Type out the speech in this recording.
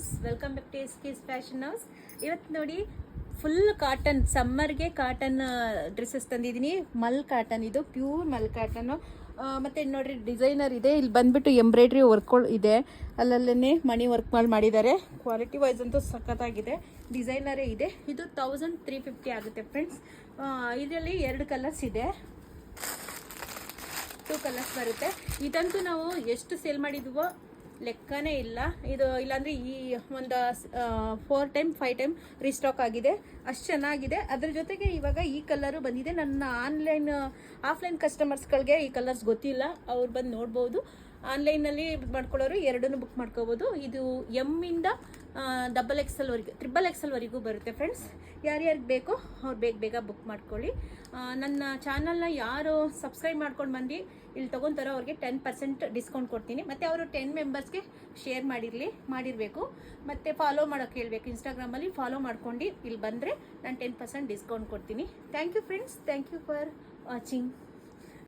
Friends, welcome back to S fashion house. ಇವತ್ತು ನೋಡಿ full cotton, ಸಮ್ಮರ್ಗೆ ಕಾಟನ್ ಡ್ರೆಸ್ಸಸ್ ತಂದಿದ್ದೀನಿ. ಮಲ್ ಕಾಟನ್, ಇದು ಪ್ಯೂರ್ ಮಲ್ ಕಾಟನ್ನು. ಮತ್ತು ನೋಡ್ರಿ ಡಿಸೈನರ್ ಇದೆ, ಇಲ್ಲಿ ಬಂದುಬಿಟ್ಟು ಎಂಬ್ರಾಯ್ಡ್ರಿ ವರ್ಕ್ಗಳು ಇದೆ, ಅಲ್ಲಲ್ಲೇ ಮಣಿ ವರ್ಕ್ ಮಾಡಿದ್ದಾರೆ. ಕ್ವಾಲಿಟಿ ವೈಸ್ ಅಂತೂ ಸಖತ್ತಾಗಿದೆ, ಡಿಸೈನರೇ ಇದೆ. ಇದು 1350 ಆಗುತ್ತೆ ಫ್ರೆಂಡ್ಸ್. ಇದರಲ್ಲಿ 2 ಕಲರ್ಸ್ ಇದೆ, 2 ಕಲರ್ಸ್ ಬರುತ್ತೆ. ಇದಂತೂ ನಾವು ಎಷ್ಟು ಸೇಲ್ ಮಾಡಿದ್ವೋ ಲೆಕ್ಕನೇ ಇಲ್ಲ. ಇದು ಇಲ್ಲಾಂದರೆ ಈ ಒಂದು 4 ಟೈಮ್ 5 ಟೈಮ್ ರೀಸ್ಟಾಕ್ ಆಗಿದೆ, ಅಷ್ಟು ಚೆನ್ನಾಗಿದೆ. ಅದ್ರ ಜೊತೆಗೆ ಇವಾಗ ಈ ಕಲರು ಬಂದಿದೆ. ನನ್ನ ಆಫ್ಲೈನ್ ಕಸ್ಟಮರ್ಸ್ಗಳಿಗೆ ಈ ಕಲರ್ಸ್ ಗೊತ್ತಿಲ್ಲ, ಅವ್ರು ಬಂದು ನೋಡ್ಬೋದು. ಆನ್ಲೈನಲ್ಲಿ ಮಾಡ್ಕೊಳ್ಳೋರು 2 ಬುಕ್ ಮಾಡ್ಕೋಬೋದು. ಇದು ಎಮ್ಮಿಂದ XXL ವರೆಗೂ, XXL ವರೆಗೂ ಬರುತ್ತೆ ಫ್ರೆಂಡ್ಸ್. ಯಾರ್ಯಾರಿಗೆ ಬೇಕೋ ಅವ್ರು ಬೇಗ ಬುಕ್ ಮಾಡ್ಕೊಳ್ಳಿ. ನನ್ನ ಚಾನಲ್ನ ಯಾರು ಸಬ್ಸ್ಕ್ರೈಬ್ ಮಾಡ್ಕೊಂಡು ಬಂದು ಇಲ್ಲಿ ತೊಗೊತಾರೋ ಅವ್ರಿಗೆ 10% ಡಿಸ್ಕೌಂಟ್ ಕೊಡ್ತೀನಿ. ಮತ್ತು ಅವರು 10 ಮೆಂಬರ್ಸ್ಗೆ ಶೇರ್ ಮಾಡಿರಬೇಕು. ಮತ್ತು ಫಾಲೋ ಮಾಡೋಕ್ಕೆ ಹೇಳಬೇಕು, ಇನ್ಸ್ಟಾಗ್ರಾಮಲ್ಲಿ ಫಾಲೋ ಮಾಡ್ಕೊಂಡು ಇಲ್ಲಿ ಬಂದರೆ ನಾನು 10% ಡಿಸ್ಕೌಂಟ್ ಕೊಡ್ತೀನಿ. Thank you friends, thank you for watching.